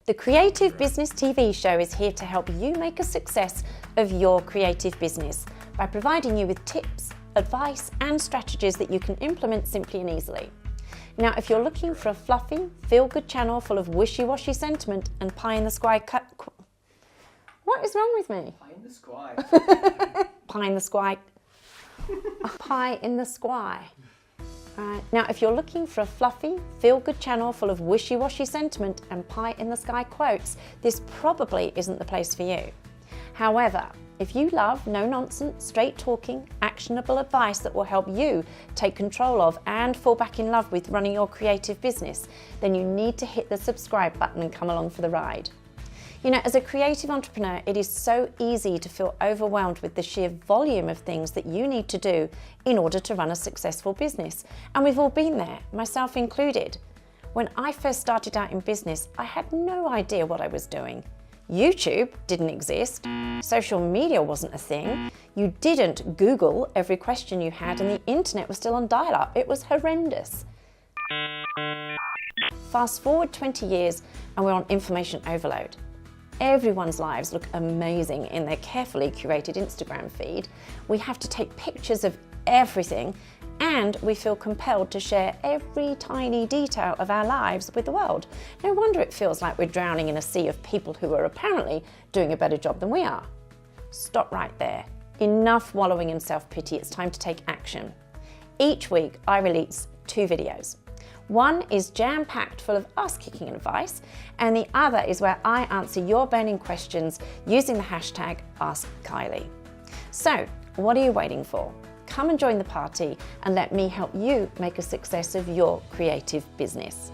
The Creative Business TV show is here to help you make a success of your creative business by providing you with tips, advice and strategies that you can implement simply and easily. Now, if you're looking for a fluffy, feel-good channel full of wishy-washy sentiment and pie-in-the-sky What is wrong with me? Pie in the sky. Pie in the sky. Pie in the sky. Right. Now, if you're looking for a fluffy, feel-good channel full of wishy-washy sentiment and pie-in-the-sky quotes, this probably isn't the place for you. However, if you love no-nonsense, straight-talking, actionable advice that will help you take control of and fall back in love with running your creative business, then you need to hit the subscribe button and come along for the ride. You know, as a creative entrepreneur, it is so easy to feel overwhelmed with the sheer volume of things that you need to do in order to run a successful business. And we've all been there, myself included. When I first started out in business, I had no idea what I was doing. YouTube didn't exist. Social media wasn't a thing. You didn't Google every question you had, and the internet was still on dial-up. It was horrendous. Fast forward 20 years and we're on information overload. Everyone's lives look amazing in their carefully curated Instagram feed. We have to take pictures of everything, and we feel compelled to share every tiny detail of our lives with the world. No wonder it feels like we're drowning in a sea of people who are apparently doing a better job than we are. Stop right there. Enough wallowing in self-pity. It's time to take action. Each week I release 2 videos. One is jam-packed full of ass-kicking advice, and the other is where I answer your burning questions using the hashtag AskKylie. So, what are you waiting for? Come and join the party and let me help you make a success of your creative business.